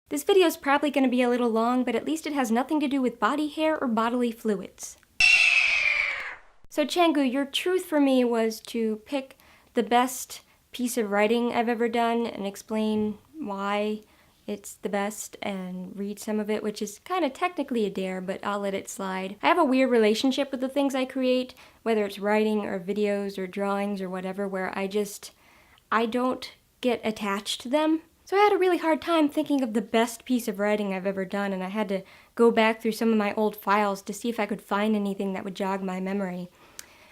This video is probably going to be a little long, but at least it has nothing to do with body hair or bodily fluids. So Changu, your truth for me was to pick the best piece of writing I've ever done and explain why it's the best and read some of it, which is kind of technically a dare, but I'll let it slide. I have a weird relationship with the things I create, whether it's writing or videos or drawings or whatever, where I don't get attached to them. So I had a really hard time thinking of the best piece of writing I've ever done, and I had to go back through some of my old files to see if I could find anything that would jog my memory.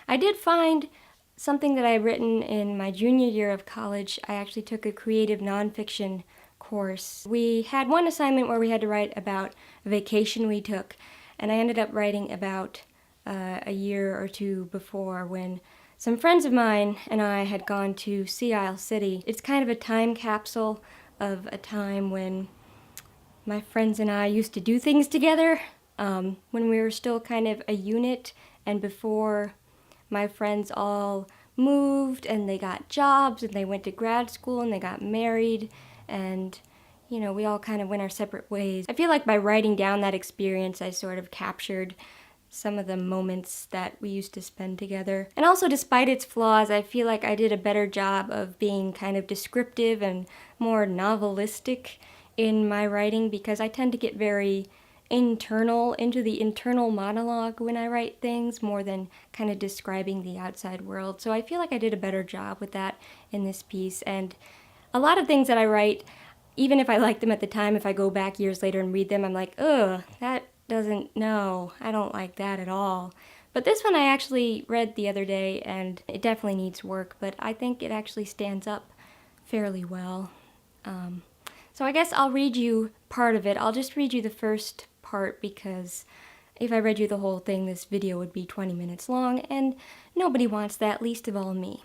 I did find something that I had written in my junior year of college. I actually took a creative nonfiction course. We had one assignment where we had to write about a vacation we took, and I ended up writing about a year or two before when some friends of mine and I had gone to Sea Isle City. It's kind of a time capsule of a time when my friends and I used to do things together, when we were still kind of a unit and before my friends all moved and they got jobs and they went to grad school and they got married and, you know, we all kind of went our separate ways. I feel like by writing down that experience, I sort of captured some of the moments that we used to spend together. And also, despite its flaws, I feel like I did a better job of being kind of descriptive and more novelistic in my writing because I tend to get very into the internal monologue when I write things more than kind of describing the outside world. So I feel like I did a better job with that in this piece. And a lot of things that I write, even if I like them at the time, if I go back years later and read them, I'm like, ugh, I don't like that at all. But this one I actually read the other day and it definitely needs work, but I think it actually stands up fairly well. So I guess I'll read you part of it. I'll just read you the first part because if I read you the whole thing, this video would be 20 minutes long, and nobody wants that, least of all me.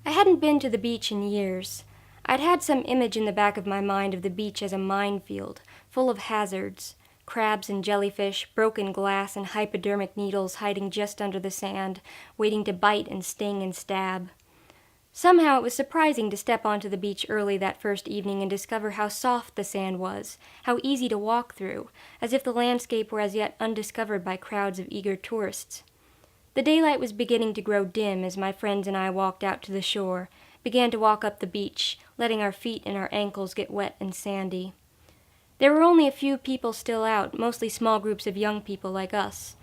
I hadn't been to the beach in years. I'd had some image in the back of my mind of the beach as a minefield, full of hazards. Crabs and jellyfish, broken glass, and hypodermic needles hiding just under the sand, waiting to bite and sting and stab. Somehow it was surprising to step onto the beach early that first evening and discover how soft the sand was, how easy to walk through, as if the landscape were as yet undiscovered by crowds of eager tourists. The daylight was beginning to grow dim as my friends and I walked out to the shore, began to walk up the beach, letting our feet and our ankles get wet and sandy. There were only a few people still out, mostly small groups of young people like us.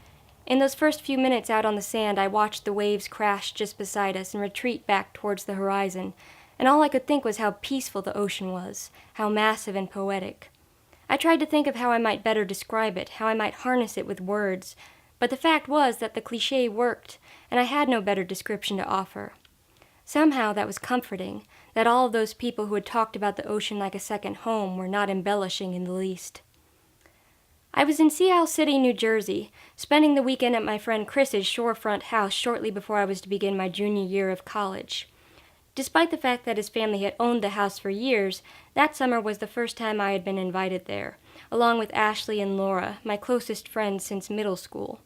In those first few minutes out on the sand, I watched the waves crash just beside us and retreat back towards the horizon, and all I could think was how peaceful the ocean was, how massive and poetic. I tried to think of how I might better describe it, how I might harness it with words, but the fact was that the cliché worked, and I had no better description to offer. Somehow that was comforting, that all of those people who had talked about the ocean like a second home were not embellishing in the least. I was in Sea Isle City, New Jersey, spending the weekend at my friend Chris's shorefront house shortly before I was to begin my junior year of college. Despite the fact that his family had owned the house for years, that summer was the first time I had been invited there, along with Ashley and Laura, my closest friends since middle school.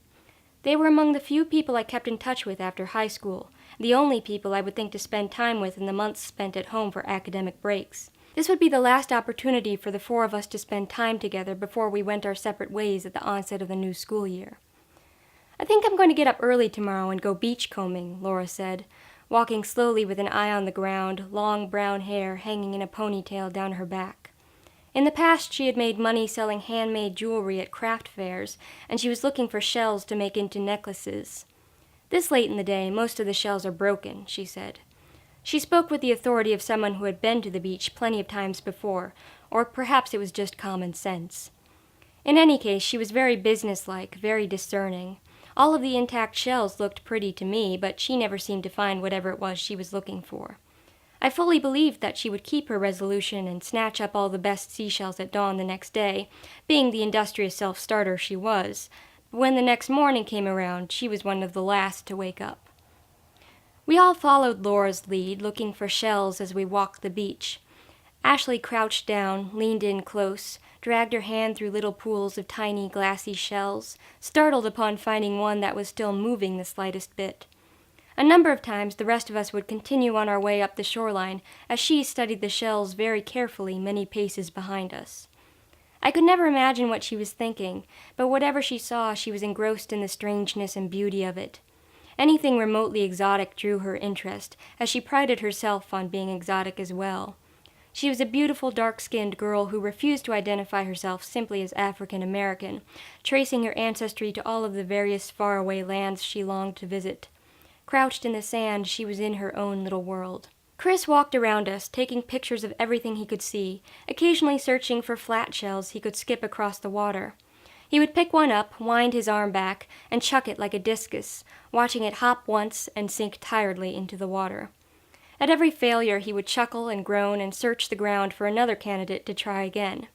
They were among the few people I kept in touch with after high school, the only people I would think to spend time with in the months spent at home for academic breaks. This would be the last opportunity for the four of us to spend time together before we went our separate ways at the onset of the new school year. "I think I'm going to get up early tomorrow and go beachcombing," Laura said, walking slowly with an eye on the ground, long brown hair hanging in a ponytail down her back. In the past, she had made money selling handmade jewelry at craft fairs, and she was looking for shells to make into necklaces. "This late in the day, most of the shells are broken," she said. She spoke with the authority of someone who had been to the beach plenty of times before, or perhaps it was just common sense. In any case, she was very businesslike, very discerning. All of the intact shells looked pretty to me, but she never seemed to find whatever it was she was looking for. I fully believed that she would keep her resolution and snatch up all the best seashells at dawn the next day, being the industrious self-starter she was. But when the next morning came around, she was one of the last to wake up. We all followed Laura's lead, looking for shells as we walked the beach. Ashley crouched down, leaned in close, dragged her hand through little pools of tiny, glassy shells, startled upon finding one that was still moving the slightest bit. A number of times the rest of us would continue on our way up the shoreline as she studied the shells very carefully many paces behind us. I could never imagine what she was thinking, but whatever she saw, she was engrossed in the strangeness and beauty of it. Anything remotely exotic drew her interest, as she prided herself on being exotic as well. She was a beautiful, dark-skinned girl who refused to identify herself simply as African American, tracing her ancestry to all of the various faraway lands she longed to visit. Crouched in the sand, she was in her own little world. Chris walked around us, taking pictures of everything he could see, occasionally searching for flat shells he could skip across the water. He would pick one up, wind his arm back, and chuck it like a discus, watching it hop once and sink tiredly into the water. At every failure, he would chuckle and groan and search the ground for another candidate to try again.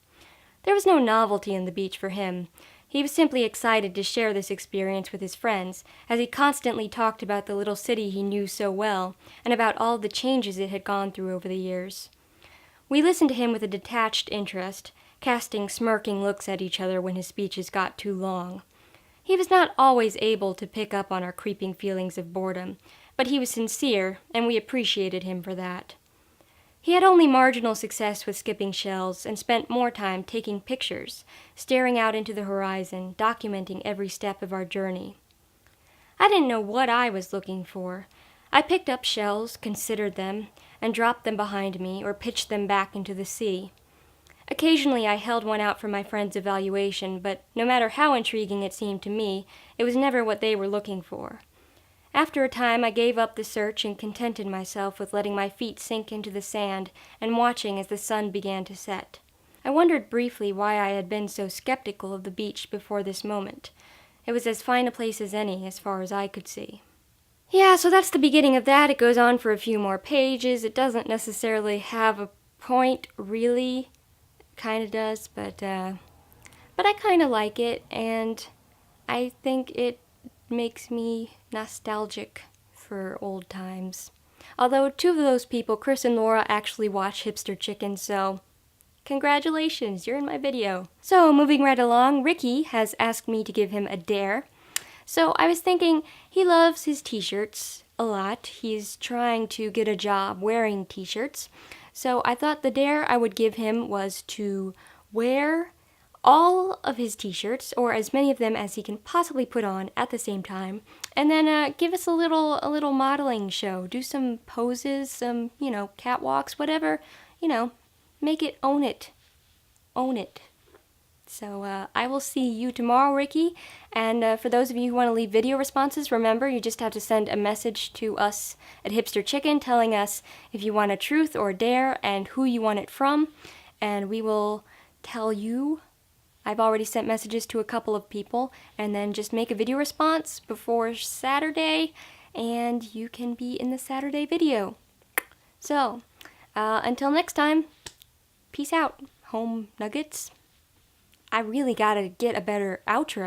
There was no novelty in the beach for him. He was simply excited to share this experience with his friends, as he constantly talked about the little city he knew so well, and about all the changes it had gone through over the years. We listened to him with a detached interest, casting smirking looks at each other when his speeches got too long. He was not always able to pick up on our creeping feelings of boredom, but he was sincere, and we appreciated him for that. He had only marginal success with skipping shells and spent more time taking pictures, staring out into the horizon, documenting every step of our journey. I didn't know what I was looking for. I picked up shells, considered them, and dropped them behind me or pitched them back into the sea. Occasionally I held one out for my friend's evaluation, but no matter how intriguing it seemed to me, it was never what they were looking for. After a time, I gave up the search and contented myself with letting my feet sink into the sand and watching as the sun began to set. I wondered briefly why I had been so skeptical of the beach before this moment. It was as fine a place as any, as far as I could see. Yeah, so that's the beginning of that. It goes on for a few more pages. It doesn't necessarily have a point, really. Kind of does, but I kind of like it, and I think it makes me nostalgic for old times. Although two of those people, Chris and Laura, actually watch Hipsterchicken, so congratulations, you're in my video. So moving right along, Ricky has asked me to give him a dare. So I was thinking, he loves his t-shirts a lot. He's trying to get a job wearing t-shirts. So I thought the dare I would give him was to wear all of his t-shirts, or as many of them as he can possibly put on at the same time, and then give us a little modeling show. Do some poses, some, catwalks, whatever, make it, own it. Own it. So I will see you tomorrow, Ricky, and for those of you who want to leave video responses, remember, you just have to send a message to us at hipsterchicken telling us if you want a truth or a dare and who you want it from, and we will tell you. I've already sent messages to a couple of people, and then just make a video response before Saturday, and you can be in the Saturday video. So, until next time, peace out, home nuggets. I really gotta get a better outro.